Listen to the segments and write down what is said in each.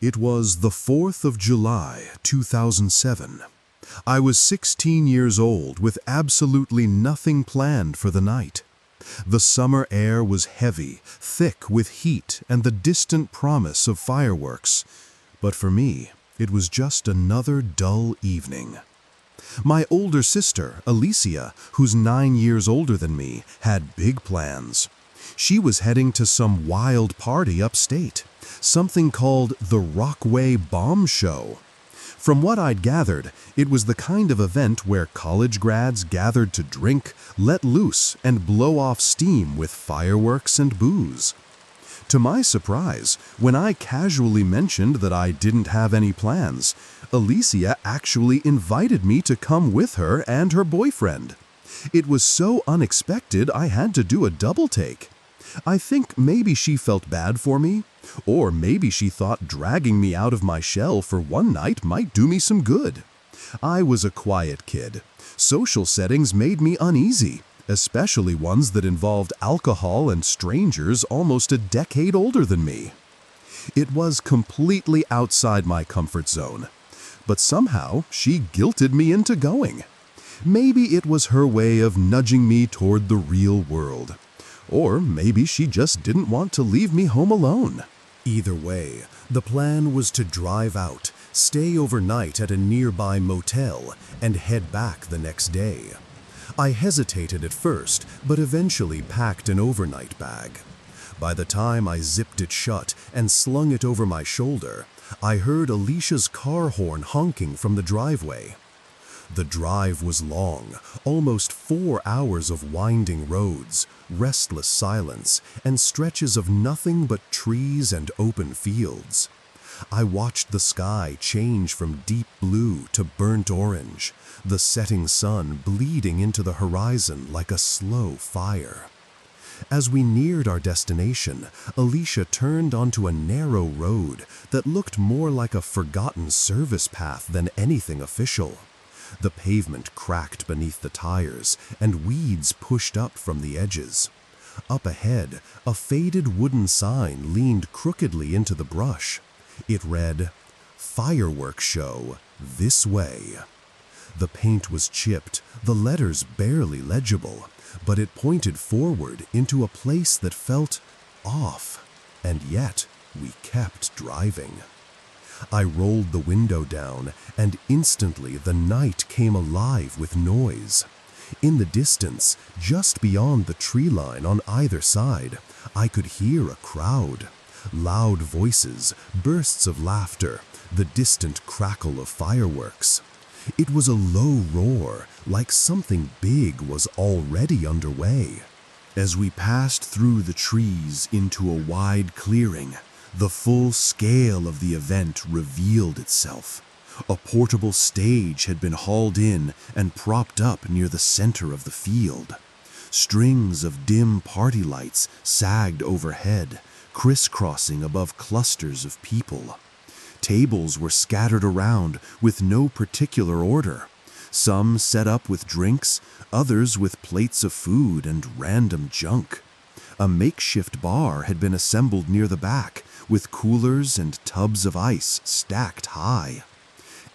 It was the 4th of July, 2007. I was 16 years old with absolutely nothing planned for the night. The summer air was heavy, thick with heat and the distant promise of fireworks. But for me, it was just another dull evening. My older sister, Alicia, who's 9 years older than me, had big plans. She was heading to some wild party upstate, something called the Rockway Bomb Show. From what I'd gathered, it was the kind of event where college grads gathered to drink, let loose, and blow off steam with fireworks and booze. To my surprise, when I casually mentioned that I didn't have any plans, Alicia actually invited me to come with her and her boyfriend. It was so unexpected I had to do a double take. I think maybe she felt bad for me, or maybe she thought dragging me out of my shell for one night might do me some good. I was a quiet kid. Social settings made me uneasy, especially ones that involved alcohol and strangers almost a decade older than me. It was completely outside my comfort zone, but somehow she guilted me into going. Maybe it was her way of nudging me toward the real world. Or maybe she just didn't want to leave me home alone. Either way, the plan was to drive out, stay overnight at a nearby motel, and head back the next day. I hesitated at first, but eventually packed an overnight bag. By the time I zipped it shut and slung it over my shoulder, I heard Alicia's car horn honking from the driveway. The drive was long, almost 4 hours of winding roads, restless silence, and stretches of nothing but trees and open fields. I watched the sky change from deep blue to burnt orange, the setting sun bleeding into the horizon like a slow fire. As we neared our destination, Alicia turned onto a narrow road that looked more like a forgotten service path than anything official. The pavement cracked beneath the tires, and weeds pushed up from the edges. Up ahead, a faded wooden sign leaned crookedly into the brush. It read, "Fireworks Show, this way." The paint was chipped, the letters barely legible, but it pointed forward into a place that felt off, and yet we kept driving. I rolled the window down, and instantly the night came alive with noise. In the distance, just beyond the tree line on either side, I could hear a crowd. Loud voices, bursts of laughter, the distant crackle of fireworks. It was a low roar, like something big was already underway. As we passed through the trees into a wide clearing, the full scale of the event revealed itself. A portable stage had been hauled in and propped up near the center of the field. Strings of dim party lights sagged overhead, crisscrossing above clusters of people. Tables were scattered around with no particular order. Some set up with drinks, others with plates of food and random junk. A makeshift bar had been assembled near the back, with coolers and tubs of ice stacked high.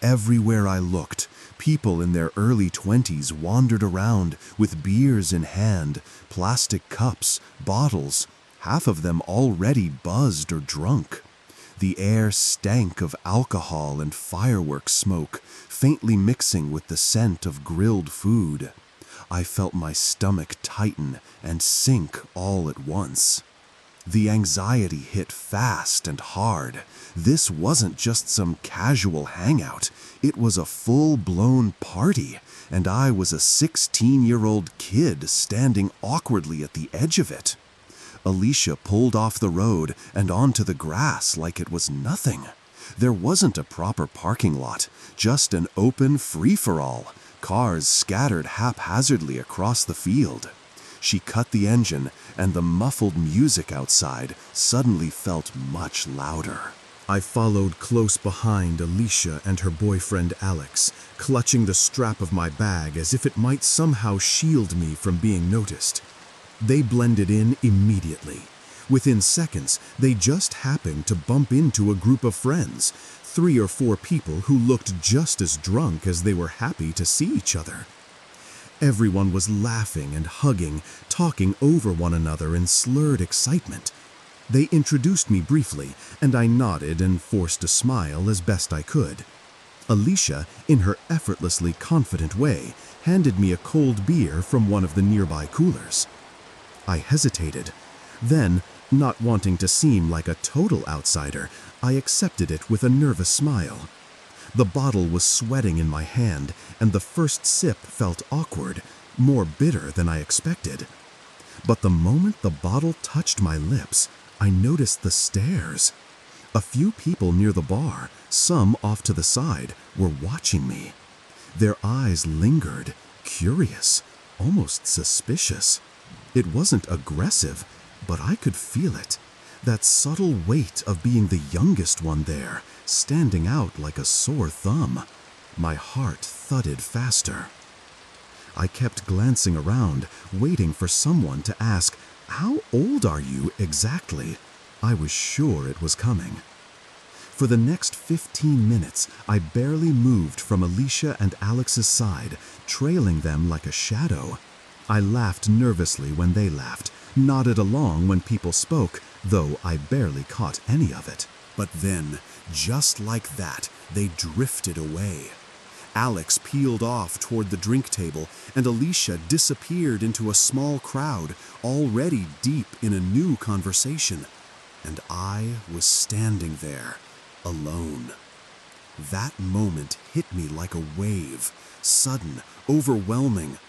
Everywhere I looked, people in their early 20s wandered around with beers in hand, plastic cups, bottles, half of them already buzzed or drunk. The air stank of alcohol and fireworks smoke, faintly mixing with the scent of grilled food. I felt my stomach tighten and sink all at once. The anxiety hit fast and hard. This wasn't just some casual hangout. It was a full-blown party, and I was a 16-year-old kid standing awkwardly at the edge of it. Alicia pulled off the road and onto the grass like it was nothing. There wasn't a proper parking lot, just an open free-for-all, cars scattered haphazardly across the field. She cut the engine, and the muffled music outside suddenly felt much louder. I followed close behind Alicia and her boyfriend Alex, clutching the strap of my bag as if it might somehow shield me from being noticed. They blended in immediately. Within seconds, they just happened to bump into a group of friends, 3 or 4 people who looked just as drunk as they were happy to see each other. Everyone was laughing and hugging, talking over one another in slurred excitement. They introduced me briefly, and I nodded and forced a smile as best I could. Alicia, in her effortlessly confident way, handed me a cold beer from one of the nearby coolers. I hesitated. Then, not wanting to seem like a total outsider, I accepted it with a nervous smile. The bottle was sweating in my hand, and the first sip felt awkward, more bitter than I expected. But the moment the bottle touched my lips, I noticed the stares. A few people near the bar, some off to the side, were watching me. Their eyes lingered, curious, almost suspicious. It wasn't aggressive, but I could feel it. That subtle weight of being the youngest one there, standing out like a sore thumb. My heart thudded faster. I kept glancing around, waiting for someone to ask, "How old are you exactly?" I was sure it was coming. For the next 15 minutes, I barely moved from Alicia and Alex's side, trailing them like a shadow. I laughed nervously when they laughed, nodded along when people spoke, though I barely caught any of it. But then, just like that, they drifted away. Alex peeled off toward the drink table, and Alicia disappeared into a small crowd, already deep in a new conversation. And I was standing there, alone. That moment hit me like a wave, sudden, overwhelming.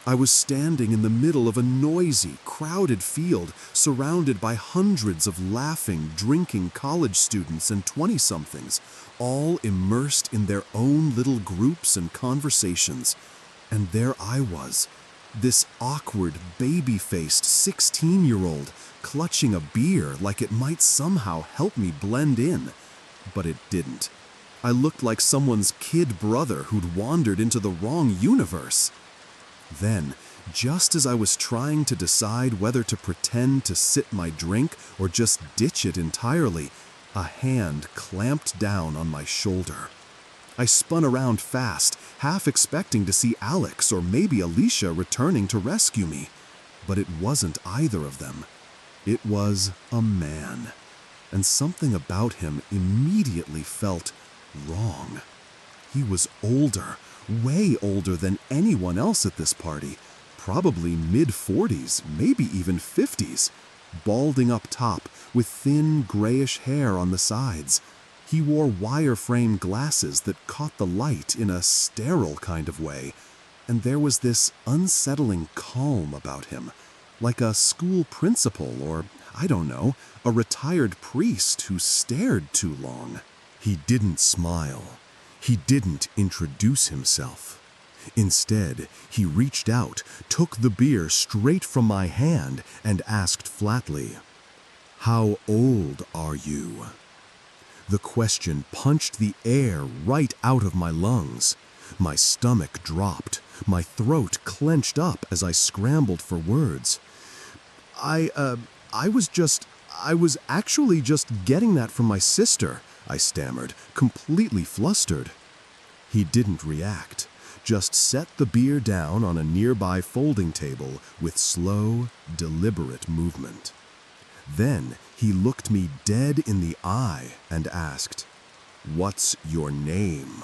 I was standing in the middle of a noisy, crowded field, surrounded by hundreds of laughing, drinking college students and 20-somethings, all immersed in their own little groups and conversations. And there I was, this awkward, baby-faced 16-year-old, clutching a beer like it might somehow help me blend in. But it didn't. I looked like someone's kid brother who'd wandered into the wrong universe. Then, just as I was trying to decide whether to pretend to sip my drink or just ditch it entirely, a hand clamped down on my shoulder. I spun around fast, half expecting to see Alex or maybe Alicia returning to rescue me. But it wasn't either of them. It was a man, and something about him immediately felt wrong. He was older, way older than anyone else at this party, probably mid-40s, maybe even 50s, balding up top with thin grayish hair on the sides. He wore wire-frame glasses that caught the light in a sterile kind of way, and there was this unsettling calm about him, like a school principal or, I don't know, a retired priest who stared too long. He didn't smile. He didn't introduce himself. Instead, he reached out, took the beer straight from my hand, and asked flatly, "How old are you?" The question punched the air right out of my lungs. My stomach dropped. My throat clenched up as I scrambled for words. I was actually just getting that from my sister," I stammered, completely flustered. He didn't react, just set the beer down on a nearby folding table with slow, deliberate movement. Then he looked me dead in the eye and asked, "What's your name?"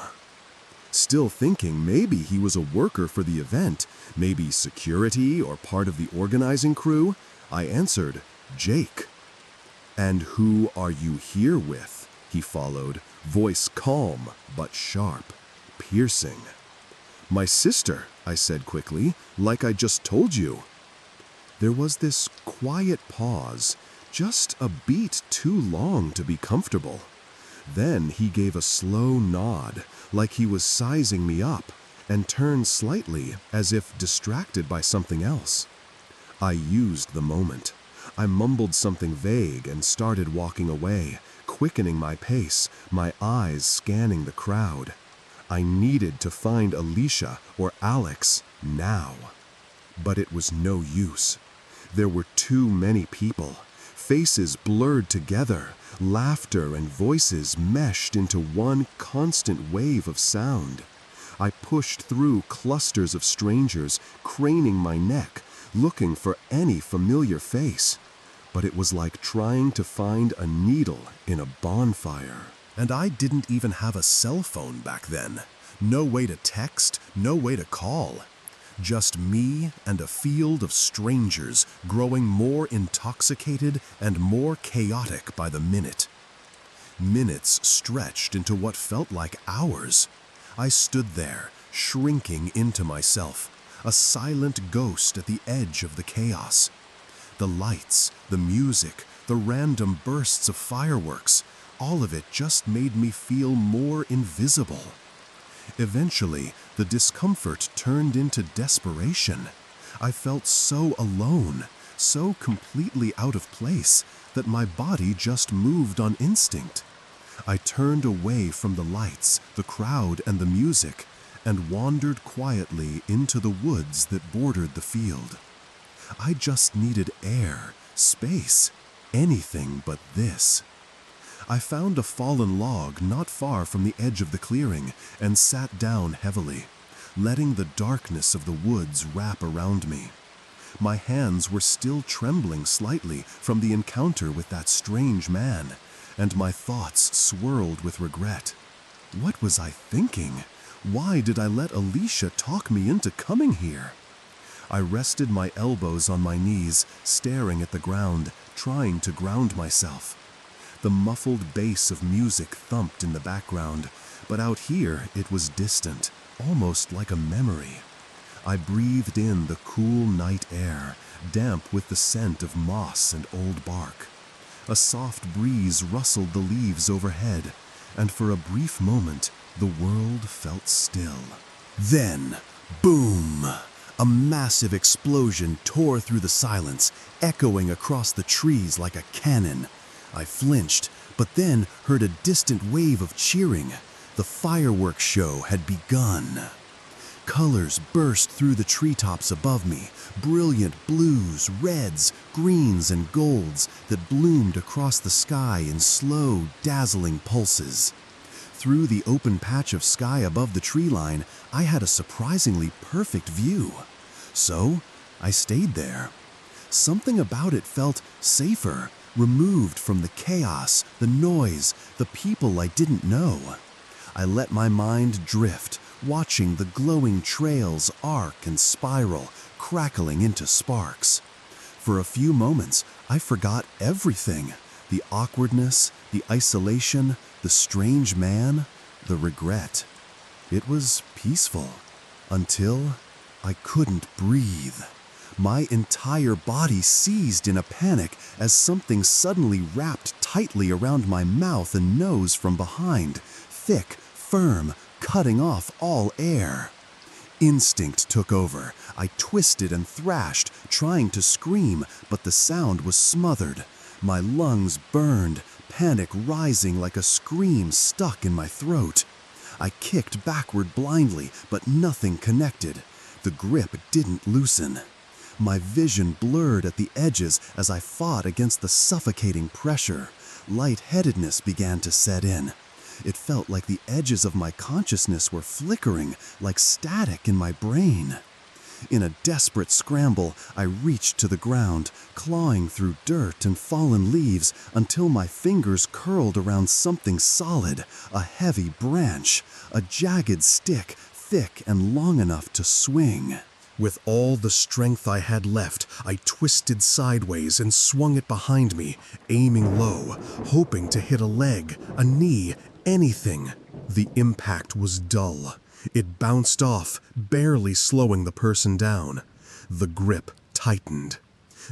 Still thinking maybe he was a worker for the event, maybe security or part of the organizing crew, I answered, "Jake." "And who are you here with?" he followed, voice calm but sharp, piercing. "My sister," I said quickly, "like I just told you." There was this quiet pause, just a beat too long to be comfortable. Then he gave a slow nod, like he was sizing me up, and turned slightly as if distracted by something else. I used the moment. I mumbled something vague and started walking away, quickening my pace, my eyes scanning the crowd. I needed to find Alicia or Alex now. But it was no use. There were too many people. Faces blurred together, laughter and voices meshed into one constant wave of sound. I pushed through clusters of strangers, craning my neck, looking for any familiar face. But it was like trying to find a needle in a bonfire. And I didn't even have a cell phone back then. No way to text, no way to call. Just me and a field of strangers growing more intoxicated and more chaotic by the minute. Minutes stretched into what felt like hours. I stood there, shrinking into myself, a silent ghost at the edge of the chaos. The lights, the music, the random bursts of fireworks, all of it just made me feel more invisible. Eventually, the discomfort turned into desperation. I felt so alone, so completely out of place, that my body just moved on instinct. I turned away from the lights, the crowd, and the music, and wandered quietly into the woods that bordered the field. I just needed air, space, anything but this. I found a fallen log not far from the edge of the clearing and sat down heavily, letting the darkness of the woods wrap around me. My hands were still trembling slightly from the encounter with that strange man, and my thoughts swirled with regret. What was I thinking? Why did I let Alicia talk me into coming here? I rested my elbows on my knees, staring at the ground, trying to ground myself. The muffled bass of music thumped in the background, but out here it was distant, almost like a memory. I breathed in the cool night air, damp with the scent of moss and old bark. A soft breeze rustled the leaves overhead, and for a brief moment, the world felt still. Then, boom! A massive explosion tore through the silence, echoing across the trees like a cannon. I flinched, but then heard a distant wave of cheering. The fireworks show had begun. Colors burst through the treetops above me, brilliant blues, reds, greens, and golds that bloomed across the sky in slow, dazzling pulses. Through the open patch of sky above the tree line, I had a surprisingly perfect view. So, I stayed there. Something about it felt safer, removed from the chaos, the noise, the people I didn't know. I let my mind drift, watching the glowing trails arc and spiral, crackling into sparks. For a few moments, I forgot everything: the awkwardness, the isolation, the strange man, the regret. It was peaceful, until I couldn't breathe. My entire body seized in a panic as something suddenly wrapped tightly around my mouth and nose from behind, thick, firm, cutting off all air. Instinct took over. I twisted and thrashed, trying to scream, but the sound was smothered. My lungs burned, panic rising like a scream stuck in my throat. I kicked backward blindly, but nothing connected. The grip didn't loosen. My vision blurred at the edges as I fought against the suffocating pressure. Lightheadedness began to set in. It felt like the edges of my consciousness were flickering, like static in my brain. In a desperate scramble, I reached to the ground, clawing through dirt and fallen leaves until my fingers curled around something solid, a heavy branch, a jagged stick, thick and long enough to swing. With all the strength I had left, I twisted sideways and swung it behind me, aiming low, hoping to hit a leg, a knee, anything. The impact was dull. It bounced off, barely slowing the person down. The grip tightened.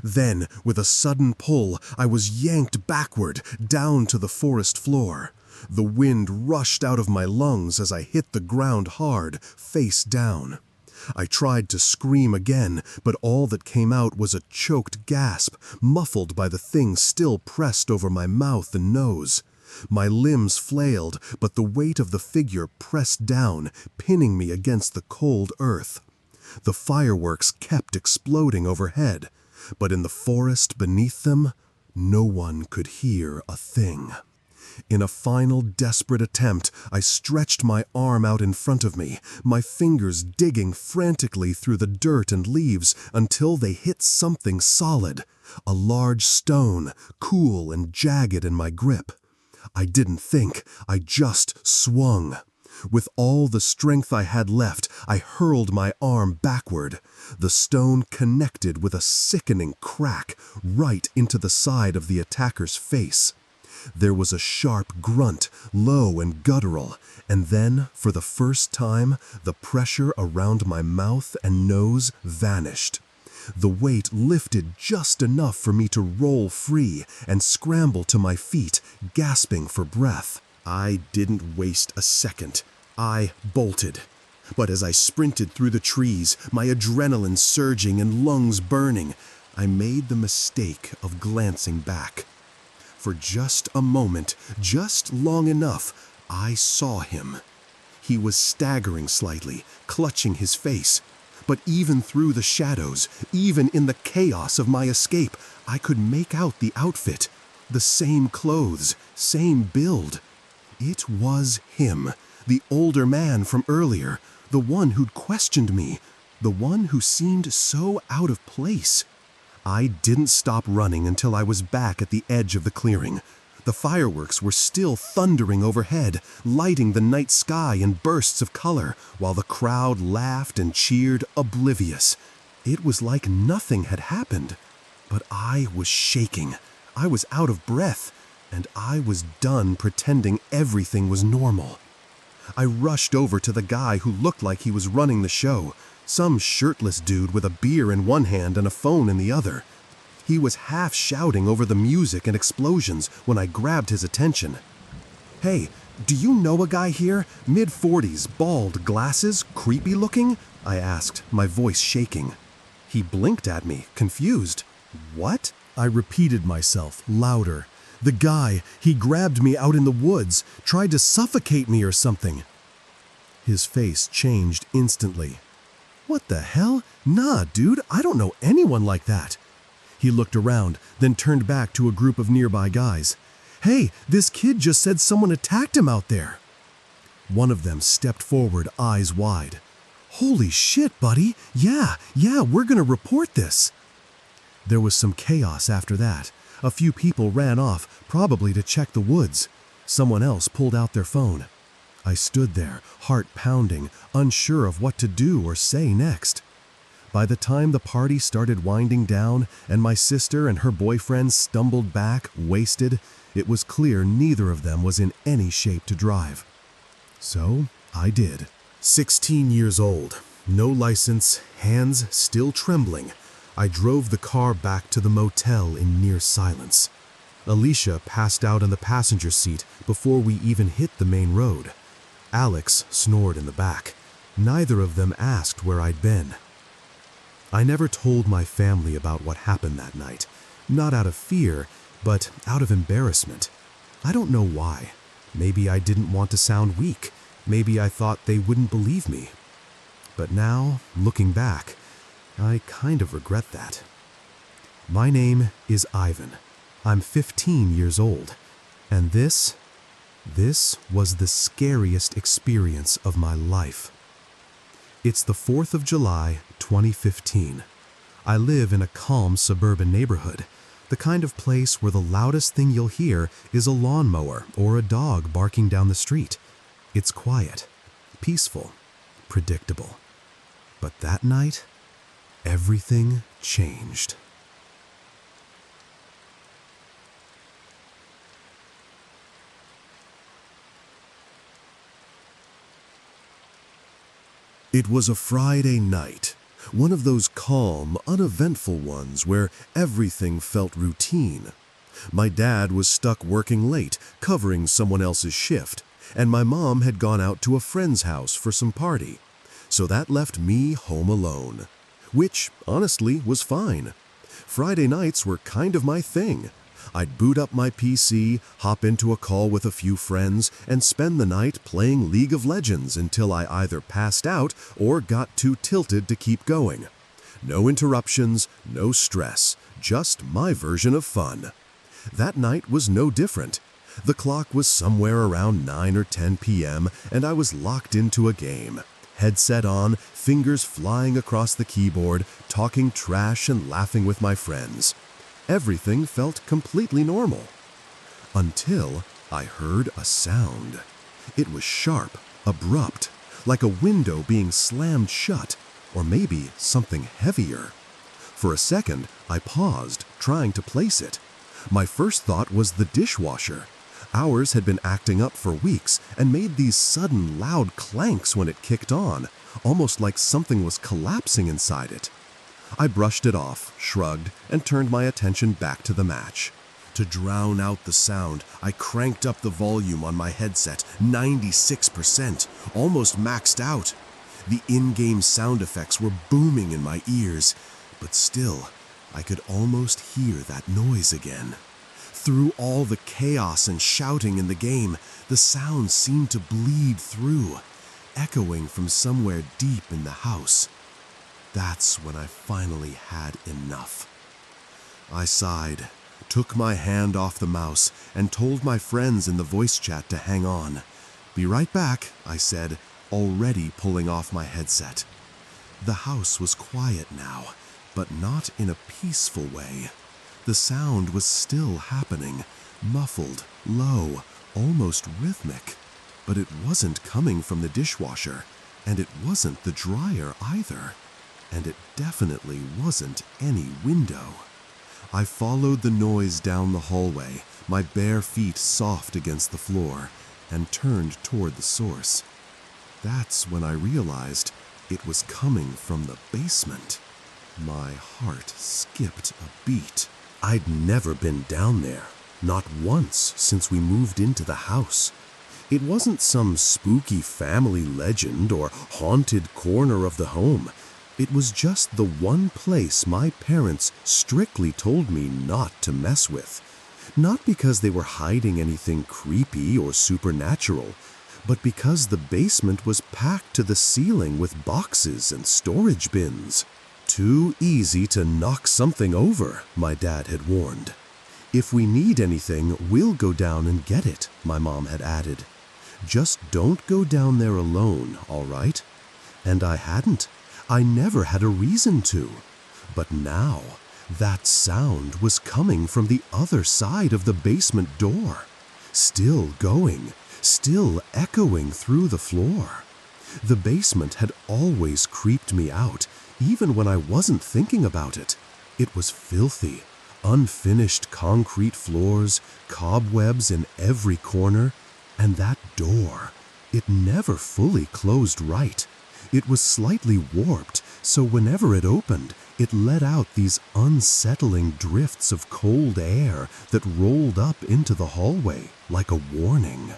Then, with a sudden pull, I was yanked backward, down to the forest floor. The wind rushed out of my lungs as I hit the ground hard, face down. I tried to scream again, but all that came out was a choked gasp, muffled by the thing still pressed over my mouth and nose. My limbs flailed, but the weight of the figure pressed down, pinning me against the cold earth. The fireworks kept exploding overhead, but in the forest beneath them, No one could hear a thing. In a final desperate attempt, I stretched my arm out in front of me, my fingers digging frantically through the dirt and leaves until they hit something solid, a large stone, cool and jagged in my grip. I didn't think, I just swung. With all the strength I had left, I hurled my arm backward. The stone connected with a sickening crack right into the side of the attacker's face. There was a sharp grunt, low and guttural, and then, for the first time, the pressure around my mouth and nose vanished. The weight lifted just enough for me to roll free and scramble to my feet, gasping for breath. I didn't waste a second. I bolted. But as I sprinted through the trees, my adrenaline surging and lungs burning, I made the mistake of glancing back. For just a moment, just long enough, I saw him. He was staggering slightly, clutching his face. But even through the shadows, even in the chaos of my escape, I could make out the outfit. The same clothes, same build. It was him, the older man from earlier, the one who'd questioned me, the one who seemed so out of place. I didn't stop running until I was back at the edge of the clearing. The fireworks were still thundering overhead, lighting the night sky in bursts of color, while the crowd laughed and cheered, oblivious. It was like nothing had happened. But I was shaking. I was out of breath, and I was done pretending everything was normal. I rushed over to the guy who looked like he was running the show, some shirtless dude with a beer in one hand and a phone in the other. He was half shouting over the music and explosions when I grabbed his attention. "Hey, do you know a guy here? Mid-40s, bald, glasses, creepy looking?" I asked, my voice shaking. He blinked at me, confused. "What?" I repeated myself, louder. "The guy, he grabbed me out in the woods, tried to suffocate me or something." His face changed instantly. "What the hell? Nah, dude, I don't know anyone like that." He looked around, then turned back to a group of nearby guys. "Hey, this kid just said someone attacked him out there." One of them stepped forward, eyes wide. "Holy shit, buddy. Yeah, we're gonna report this." There was some chaos after that. A few people ran off, probably to check the woods. Someone else pulled out their phone. I stood there, heart pounding, unsure of what to do or say next. By the time the party started winding down and my sister and her boyfriend stumbled back, wasted, it was clear neither of them was in any shape to drive. So I did. 16 years old, no license, hands still trembling, I drove the car back to the motel in near silence. Alicia passed out in the passenger seat before we even hit the main road. Alex snored in the back. Neither of them asked where I'd been. I never told my family about what happened that night, not out of fear, but out of embarrassment. I don't know why. Maybe I didn't want to sound weak. Maybe I thought they wouldn't believe me. But now, looking back, I kind of regret that. My name is Ivan. I'm 15 years old, and this was the scariest experience of my life. It's the 4th of July, 2015. I live in a calm suburban neighborhood, the kind of place where the loudest thing you'll hear is a lawnmower or a dog barking down the street. It's quiet, peaceful, predictable. But that night, everything changed. It was a Friday night, one of those calm, uneventful ones where everything felt routine. My dad was stuck working late, covering someone else's shift, and my mom had gone out to a friend's house for some party. So that left me home alone, which, honestly, was fine. Friday nights were kind of my thing. I'd boot up my PC, hop into a call with a few friends, and spend the night playing League of Legends until I either passed out or got too tilted to keep going. No interruptions, no stress, just my version of fun. That night was no different. The clock was somewhere around 9 or 10 p.m., and I was locked into a game. Headset on, fingers flying across the keyboard, talking trash and laughing with my friends. Everything felt completely normal. Until I heard a sound. It was sharp, abrupt, like a window being slammed shut, or maybe something heavier. For a second, I paused, trying to place it. My first thought was the dishwasher. Ours had been acting up for weeks and made these sudden loud clanks when it kicked on, almost like something was collapsing inside it. I brushed it off, shrugged, and turned my attention back to the match. To drown out the sound, I cranked up the volume on my headset 96%, almost maxed out. The in-game sound effects were booming in my ears, but still, I could almost hear that noise again. Through all the chaos and shouting in the game, the sound seemed to bleed through, echoing from somewhere deep in the house. That's when I finally had enough. I sighed, took my hand off the mouse, and told my friends in the voice chat to hang on. "Be right back," I said, already pulling off my headset. The house was quiet now, but not in a peaceful way. The sound was still happening, muffled, low, almost rhythmic. But it wasn't coming from the dishwasher, and it wasn't the dryer either. And it definitely wasn't any window. I followed the noise down the hallway, my bare feet soft against the floor, and turned toward the source. That's when I realized it was coming from the basement. My heart skipped a beat. I'd never been down there, not once since we moved into the house. It wasn't some spooky family legend or haunted corner of the home. It was just the one place my parents strictly told me not to mess with. Not because they were hiding anything creepy or supernatural, but because the basement was packed to the ceiling with boxes and storage bins. Too easy to knock something over, my dad had warned. If we need anything, we'll go down and get it, my mom had added. Just don't go down there alone, all right? And I hadn't. I never had a reason to. But now, that sound was coming from the other side of the basement door. Still going, still echoing through the floor. The basement had always creeped me out, even when I wasn't thinking about it. It was filthy, unfinished concrete floors, cobwebs in every corner, and that door, it never fully closed right. It was slightly warped, so whenever it opened, it let out these unsettling drifts of cold air that rolled up into the hallway like a warning.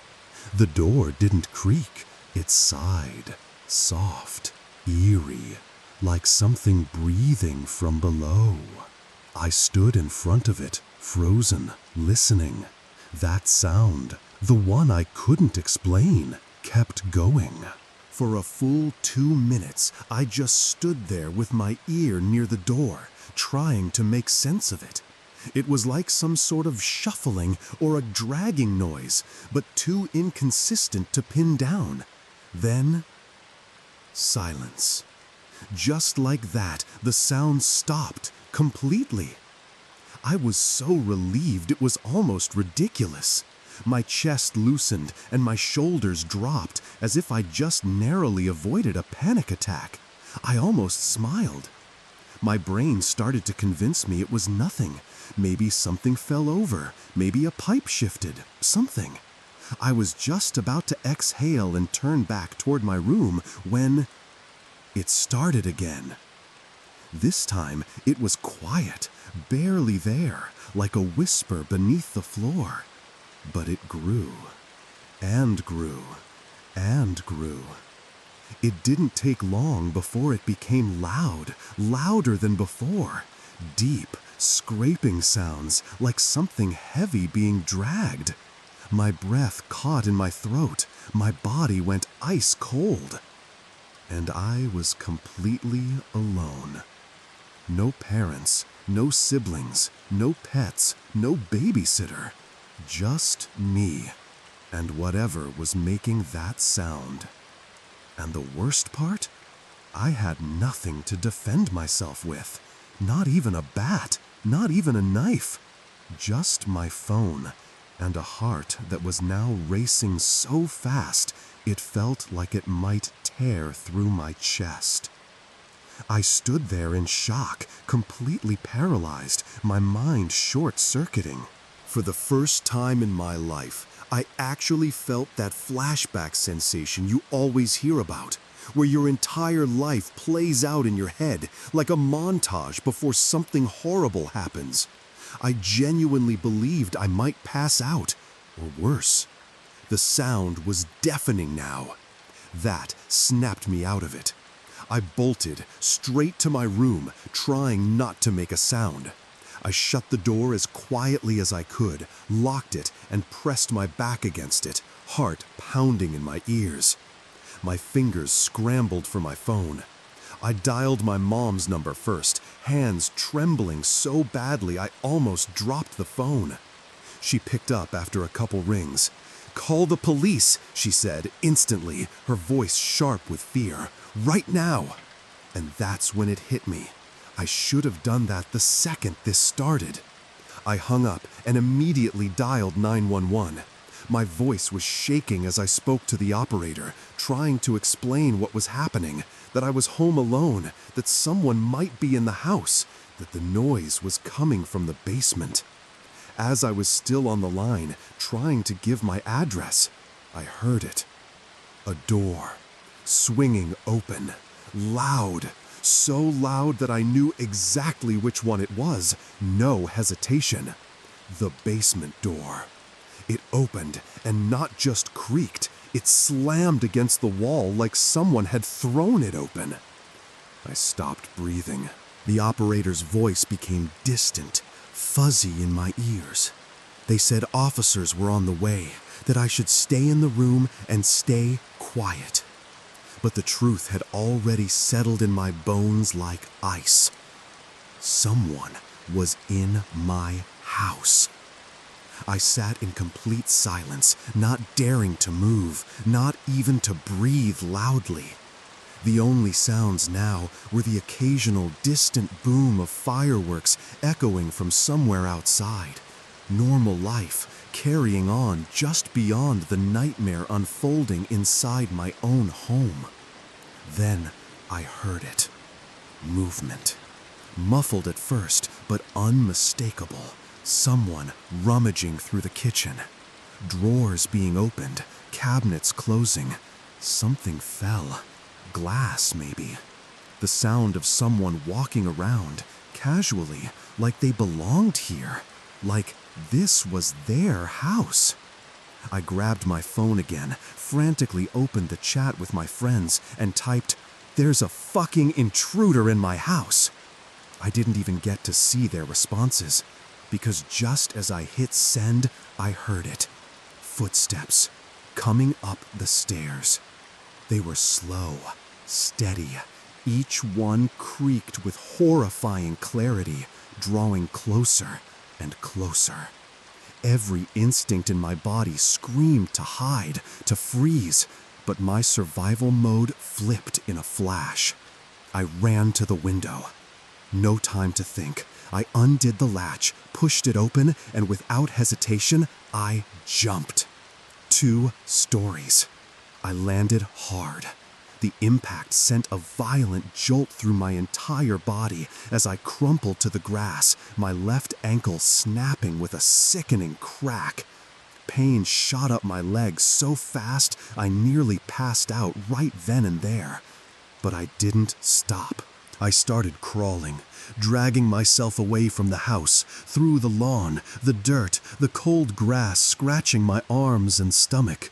The door didn't creak, it sighed, soft, eerie, like something breathing from below. I stood in front of it, frozen, listening. That sound, the one I couldn't explain, kept going. For a full 2 minutes, I just stood there with my ear near the door, trying to make sense of it. It was like some sort of shuffling or a dragging noise, but too inconsistent to pin down. Then, silence. Just like that, the sound stopped completely. I was so relieved it was almost ridiculous. My chest loosened and my shoulders dropped as if I'd just narrowly avoided a panic attack. I almost smiled. My brain started to convince me it was nothing. Maybe something fell over, maybe a pipe shifted, something. I was just about to exhale and turn back toward my room when it started again. This time, it was quiet, barely there, like a whisper beneath the floor. But it grew, and grew, and grew. It didn't take long before it became loud, louder than before. Deep, scraping sounds, like something heavy being dragged. My breath caught in my throat, my body went ice cold. And I was completely alone. No parents, no siblings, no pets, no babysitter. Just me, and whatever was making that sound. And the worst part? I had nothing to defend myself with. Not even a bat, not even a knife. Just my phone, and a heart that was now racing so fast it felt like it might tear through my chest. I stood there in shock, completely paralyzed, my mind short-circuiting. For the first time in my life, I actually felt that flashback sensation you always hear about, where your entire life plays out in your head like a montage before something horrible happens. I genuinely believed I might pass out, or worse. The sound was deafening now. That snapped me out of it. I bolted straight to my room, trying not to make a sound. I shut the door as quietly as I could, locked it, and pressed my back against it, heart pounding in my ears. My fingers scrambled for my phone. I dialed my mom's number first, hands trembling so badly I almost dropped the phone. She picked up after a couple rings. "Call the police," she said instantly, her voice sharp with fear. "Right now." And that's when it hit me. I should have done that the second this started. I hung up and immediately dialed 911. My voice was shaking as I spoke to the operator, trying to explain what was happening, that I was home alone, that someone might be in the house, that the noise was coming from the basement. As I was still on the line, trying to give my address, I heard it. A door, swinging open, loud, so loud that I knew exactly which one it was, no hesitation. The basement door. It opened and not just creaked, it slammed against the wall like someone had thrown it open. I stopped breathing. The operator's voice became distant, fuzzy in my ears. They said officers were on the way, that I should stay in the room and stay quiet. But the truth had already settled in my bones like ice. Someone was in my house. I sat in complete silence, not daring to move, not even to breathe loudly. The only sounds now were the occasional distant boom of fireworks echoing from somewhere outside. Normal life carrying on just beyond the nightmare unfolding inside my own home. Then I heard it. Movement. Muffled at first, but unmistakable. Someone rummaging through the kitchen. Drawers being opened, cabinets closing. Something fell. Glass, maybe. The sound of someone walking around, casually, like they belonged here. Like this was their house. I grabbed my phone again, frantically opened the chat with my friends, and typed, "There's a fucking intruder in my house." I didn't even get to see their responses, because just as I hit send, I heard it. Footsteps, coming up the stairs. They were slow, steady. Each one creaked with horrifying clarity, drawing closer and closer. Every instinct in my body screamed to hide, to freeze, but my survival mode flipped in a flash. I ran to the window. No time to think. I undid the latch, pushed it open, and without hesitation, I jumped. 2 stories. I landed hard. The impact sent a violent jolt through my entire body as I crumpled to the grass, my left ankle snapping with a sickening crack. Pain shot up my legs so fast I nearly passed out right then and there. But I didn't stop. I started crawling, dragging myself away from the house, through the lawn, the dirt, the cold grass scratching my arms and stomach.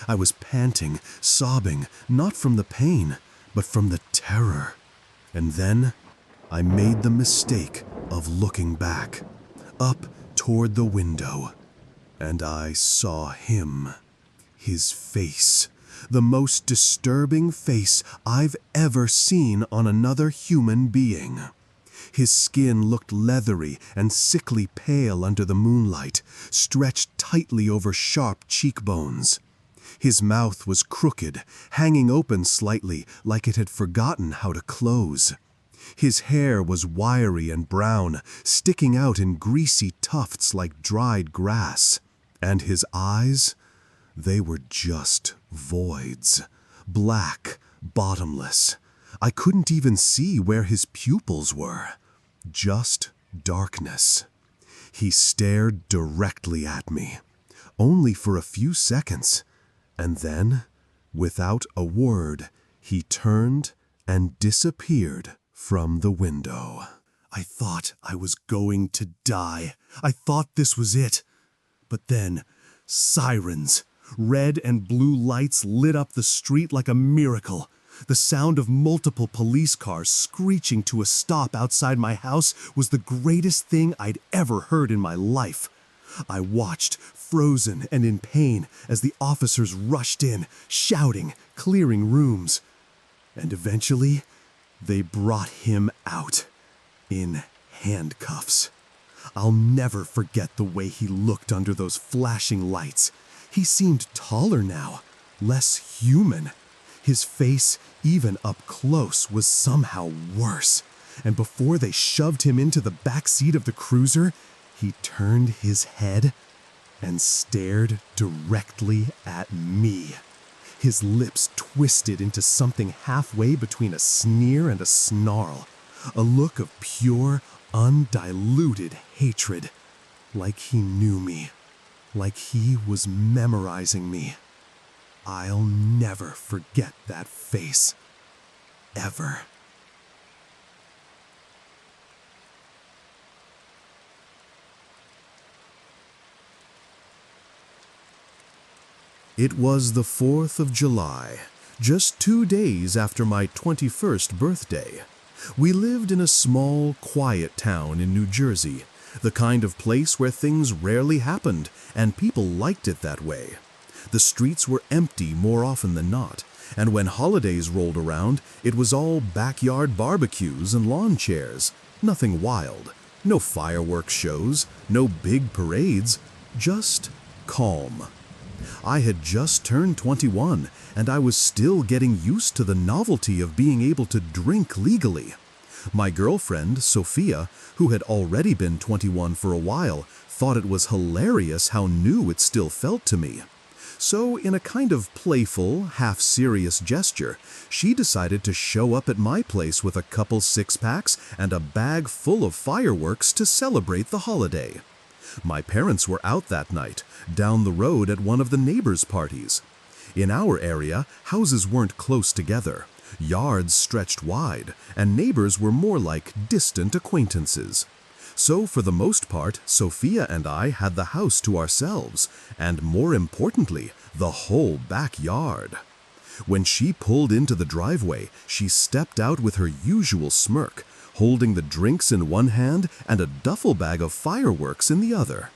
I was panting, sobbing, not from the pain, but from the terror. And then I made the mistake of looking back, up toward the window, and I saw him. His face, the most disturbing face I've ever seen on another human being. His skin looked leathery and sickly pale under the moonlight, stretched tightly over sharp cheekbones. His mouth was crooked, hanging open slightly like it had forgotten how to close. His hair was wiry and brown, sticking out in greasy tufts like dried grass. And his eyes? They were just voids. Black, bottomless. I couldn't even see where his pupils were. Just darkness. He stared directly at me, only for a few seconds, and then, without a word, he turned and disappeared from the window. I thought I was going to die. I thought this was it. But then, sirens. Red and blue lights lit up the street like a miracle. The sound of multiple police cars screeching to a stop outside my house was the greatest thing I'd ever heard in my life. I watched, frozen and in pain, as the officers rushed in, shouting, clearing rooms. And eventually, they brought him out, in handcuffs. I'll never forget the way he looked under those flashing lights. He seemed taller now, less human. His face, even up close, was somehow worse. And before they shoved him into the back seat of the cruiser, he turned his head and stared directly at me. His lips twisted into something halfway between a sneer and a snarl, a look of pure, undiluted hatred, like he knew me, like he was memorizing me. I'll never forget that face, ever. It was the 4th of July, just 2 days after my 21st birthday. We lived in a small, quiet town in New Jersey, the kind of place where things rarely happened, and people liked it that way. The streets were empty more often than not, and when holidays rolled around, it was all backyard barbecues and lawn chairs. Nothing wild, no fireworks shows, no big parades, just calm. I had just turned 21, and I was still getting used to the novelty of being able to drink legally. My girlfriend, Sophia, who had already been 21 for a while, thought it was hilarious how new it still felt to me. So, in a kind of playful, half-serious gesture, she decided to show up at my place with a couple six-packs and a bag full of fireworks to celebrate the holiday. My parents were out that night, down the road at one of the neighbors' parties. In our area, houses weren't close together. Yards stretched wide, and neighbors were more like distant acquaintances. So for the most part, Sophia and I had the house to ourselves, and more importantly, the whole backyard. When she pulled into the driveway, she stepped out with her usual smirk, holding the drinks in one hand and a duffel bag of fireworks in the other.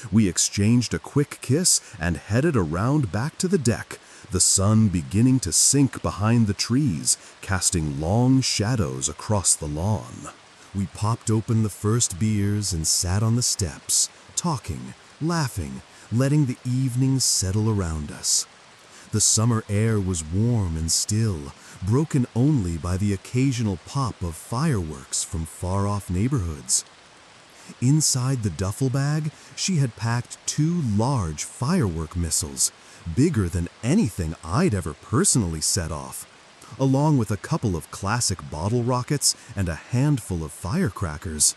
We exchanged a quick kiss and headed around back to the deck, the sun beginning to sink behind the trees, casting long shadows across the lawn. We popped open the first beers and sat on the steps, talking, laughing, letting the evening settle around us. The summer air was warm and still, broken only by the occasional pop of fireworks from far-off neighborhoods. Inside the duffel bag, she had packed 2 large firework missiles, bigger than anything I'd ever personally set off, along with a couple of classic bottle rockets and a handful of firecrackers.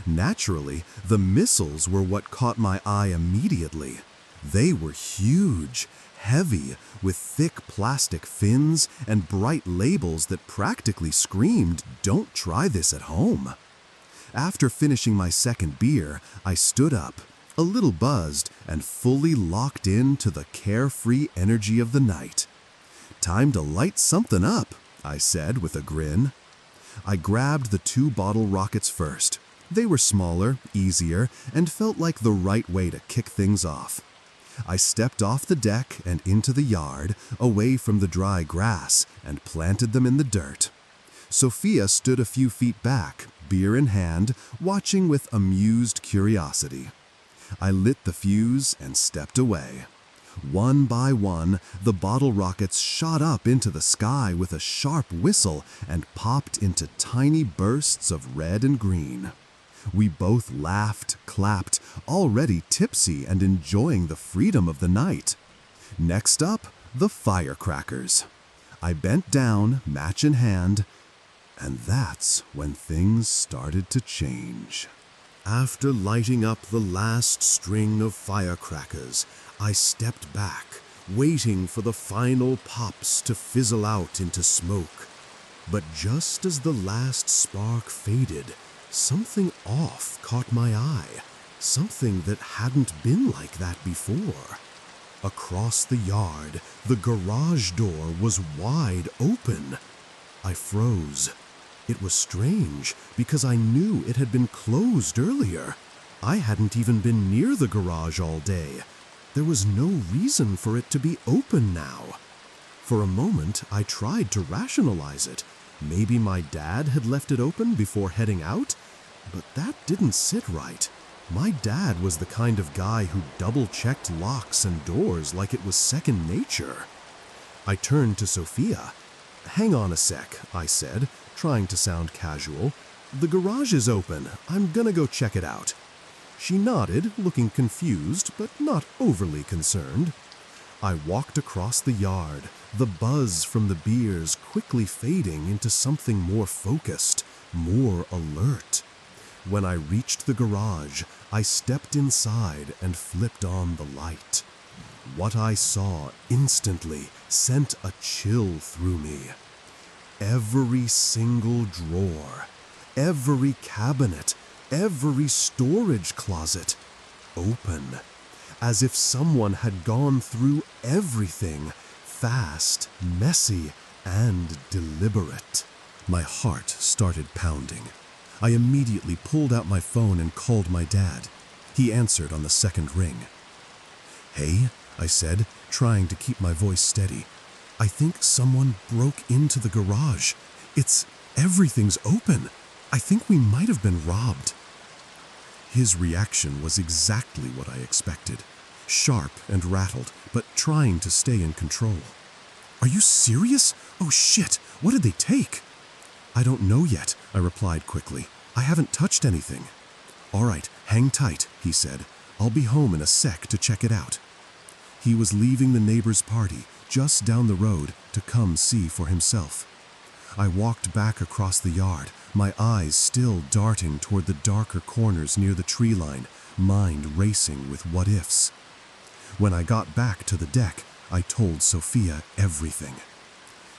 Naturally, the missiles were what caught my eye immediately. They were huge, heavy, with thick plastic fins and bright labels that practically screamed, "Don't try this at home." After finishing my second beer, I stood up, a little buzzed and fully locked in to the carefree energy of the night. "Time to light something up," I said with a grin. I grabbed the 2 bottle rockets first. They were smaller, easier, and felt like the right way to kick things off. I stepped off the deck and into the yard, away from the dry grass, and planted them in the dirt. Sophia stood a few feet back, beer in hand, watching with amused curiosity. I lit the fuse and stepped away. One by one, the bottle rockets shot up into the sky with a sharp whistle and popped into tiny bursts of red and green. We both laughed, clapped, already tipsy and enjoying the freedom of the night. Next up, the firecrackers. I bent down, match in hand, and that's when things started to change. After lighting up the last string of firecrackers, I stepped back, waiting for the final pops to fizzle out into smoke. But just as the last spark faded, something off caught my eye, something that hadn't been like that before. Across the yard, the garage door was wide open. I froze. It was strange because I knew it had been closed earlier. I hadn't even been near the garage all day. There was no reason for it to be open now. For a moment, I tried to rationalize it. Maybe my dad had left it open before heading out? But that didn't sit right. My dad was the kind of guy who double-checked locks and doors like it was second nature. I turned to Sophia. "Hang on a sec," I said, trying to sound casual. "The garage is open. I'm gonna go check it out." She nodded, looking confused, but not overly concerned. I walked across the yard, the buzz from the beers quickly fading into something more focused, more alert. When I reached the garage, I stepped inside and flipped on the light. What I saw instantly sent a chill through me. Every single drawer, every cabinet, every storage closet, open, as if someone had gone through everything, fast, messy, and deliberate. My heart started pounding. I immediately pulled out my phone and called my dad. He answered on the second ring. "Hey," I said, trying to keep my voice steady. "I think someone broke into the garage. Everything's open. I think we might have been robbed." His reaction was exactly what I expected. Sharp and rattled, but trying to stay in control. "Are you serious? Oh shit, what did they take?" "I don't know yet," I replied quickly. "I haven't touched anything." "All right, hang tight," he said. "I'll be home in a sec to check it out." He was leaving the neighbor's party just down the road to come see for himself. I walked back across the yard, my eyes still darting toward the darker corners near the tree line, mind racing with what-ifs. When I got back to the deck, I told Sophia everything.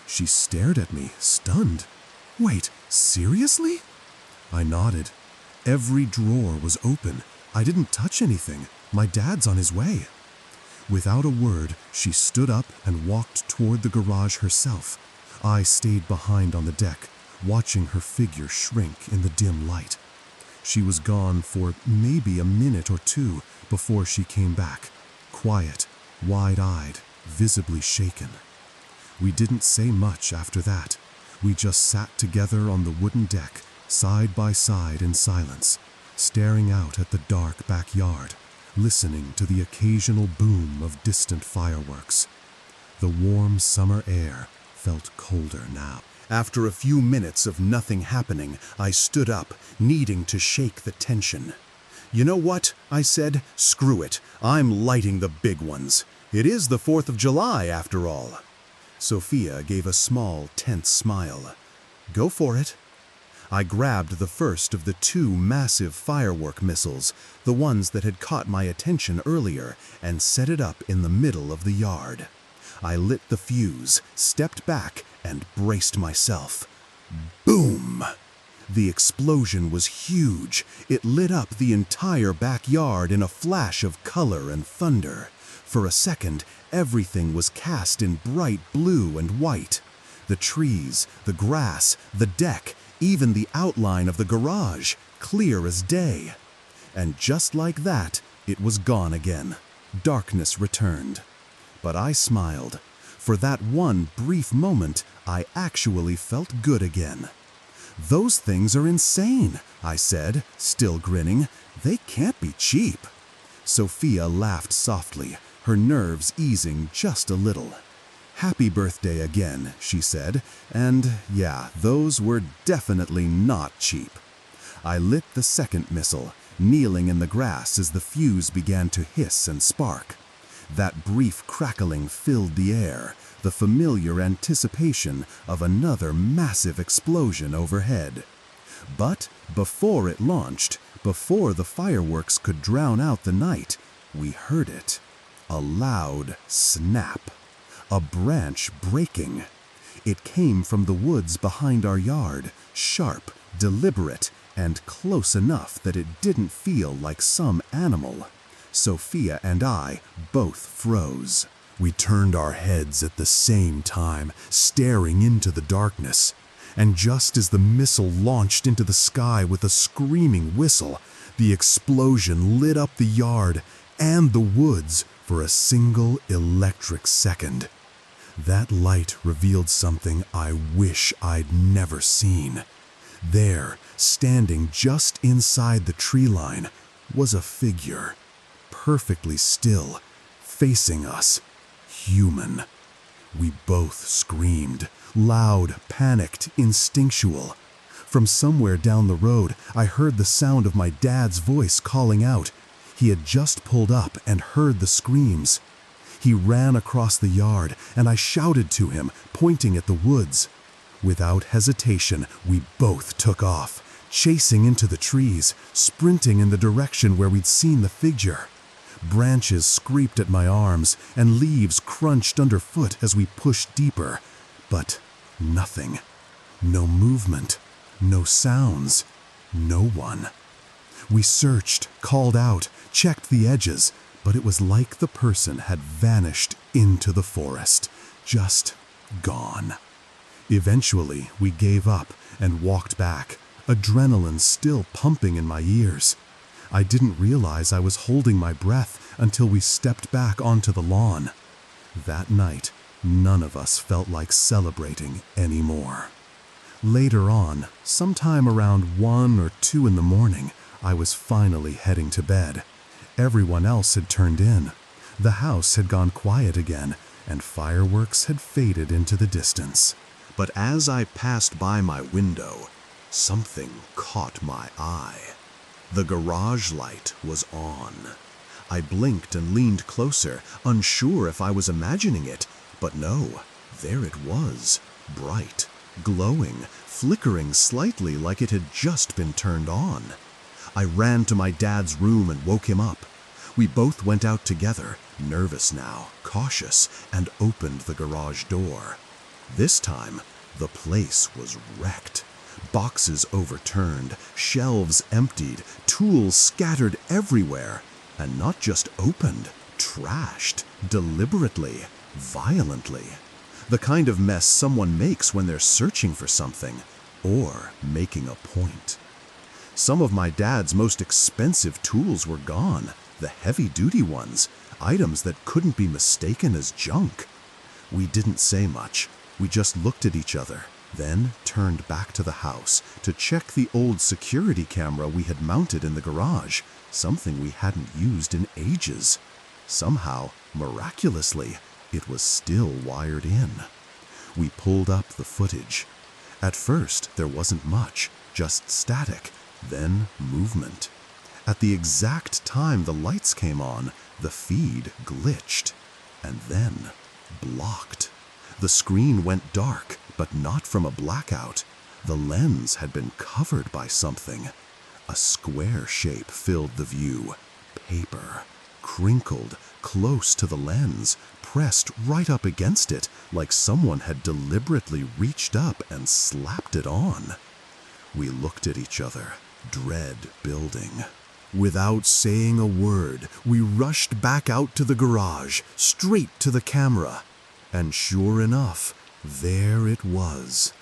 She stared at me, stunned. "Wait, seriously?" I nodded. Every drawer was open. I didn't touch anything. My dad's on his way. Without a word, she stood up and walked toward the garage herself. I stayed behind on the deck, watching her figure shrink in the dim light. She was gone for maybe a minute or two before she came back, quiet, wide-eyed, visibly shaken. We didn't say much after that. We just sat together on the wooden deck, side by side in silence, staring out at the dark backyard, listening to the occasional boom of distant fireworks. The warm summer air felt colder now. After a few minutes of nothing happening, I stood up, needing to shake the tension. "You know what?" I said. "Screw it. I'm lighting the big ones. It is the 4th of July, after all." Sophia gave a small, tense smile. "Go for it." I grabbed the first of the 2 massive firework missiles, the ones that had caught my attention earlier, and set it up in the middle of the yard. I lit the fuse, stepped back, and braced myself. Boom! The explosion was huge. It lit up the entire backyard in a flash of color and thunder. For a second, everything was cast in bright blue and white. The trees, the grass, the deck, even the outline of the garage, clear as day. And just like that, it was gone again. Darkness returned. But I smiled. For that one brief moment, I actually felt good again. "Those things are insane," I said, still grinning. "They can't be cheap." Sophia laughed softly, her nerves easing just a little. "Happy birthday again," she said, "and yeah, those were definitely not cheap." I lit the second missile, kneeling in the grass as the fuse began to hiss and spark. That brief crackling filled the air, the familiar anticipation of another massive explosion overhead. But before it launched, before the fireworks could drown out the night, we heard it. A loud snap. A branch breaking. It came from the woods behind our yard, sharp, deliberate, and close enough that it didn't feel like some animal. Sophia and I both froze. We turned our heads at the same time, staring into the darkness. And just as the missile launched into the sky with a screaming whistle, the explosion lit up the yard and the woods for a single electric second. That light revealed something I wish I'd never seen. There, standing just inside the tree line, was a figure, perfectly still, facing us, human. We both screamed, loud, panicked, instinctual. From somewhere down the road, I heard the sound of my dad's voice calling out. He had just pulled up and heard the screams. He ran across the yard, and I shouted to him, pointing at the woods. Without hesitation, we both took off, chasing into the trees, sprinting in the direction where we'd seen the figure. Branches scraped at my arms, and leaves crunched underfoot as we pushed deeper. But nothing. No movement. No sounds. No one. We searched, called out, checked the edges, but it was like the person had vanished into the forest, just gone. Eventually, we gave up and walked back, adrenaline still pumping in my ears. I didn't realize I was holding my breath until we stepped back onto the lawn. That night, none of us felt like celebrating anymore. Later on, sometime around 1 or 2 in the morning, I was finally heading to bed. Everyone else had turned in. The house had gone quiet again, and fireworks had faded into the distance. But as I passed by my window, something caught my eye. The garage light was on. I blinked and leaned closer, unsure if I was imagining it, but no, there it was, bright, glowing, flickering slightly like it had just been turned on. I ran to my dad's room and woke him up. We both went out together, nervous now, cautious, and opened the garage door. This time, the place was wrecked. Boxes overturned, shelves emptied, tools scattered everywhere, and not just opened, trashed, deliberately, violently. The kind of mess someone makes when they're searching for something, or making a point. Some of my dad's most expensive tools were gone, the heavy-duty ones, items that couldn't be mistaken as junk. We didn't say much, we just looked at each other, then turned back to the house to check the old security camera we had mounted in the garage, something we hadn't used in ages. Somehow, miraculously, it was still wired in. We pulled up the footage. At first, there wasn't much, just static, then movement. At the exact time the lights came on, the feed glitched, and then blocked. The screen went dark, but not from a blackout. The lens had been covered by something. A square shape filled the view. Paper, crinkled, close to the lens, pressed right up against it, like someone had deliberately reached up and slapped it on. We looked at each other, dread building. Without saying a word, we rushed back out to the garage, straight to the camera. And sure enough, there it was.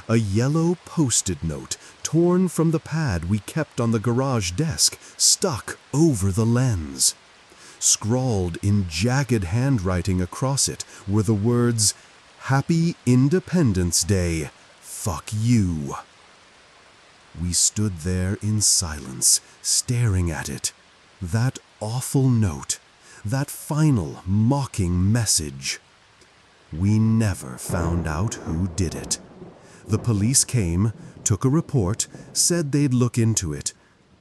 A yellow Post-it note, torn from the pad we kept on the garage desk, stuck over the lens. Scrawled in jagged handwriting across it were the words, "Happy Independence Day. Fuck you." We stood there in silence, staring at it. That awful note, that final mocking message. We never found out who did it. The police came, took a report, said they'd look into it,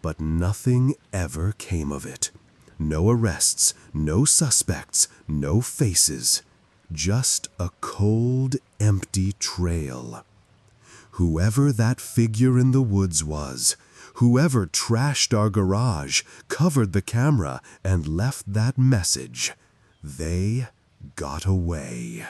but nothing ever came of it. No arrests, no suspects, no faces. Just a cold, empty trail. Whoever that figure in the woods was, whoever trashed our garage, covered the camera, and left that message, they got away.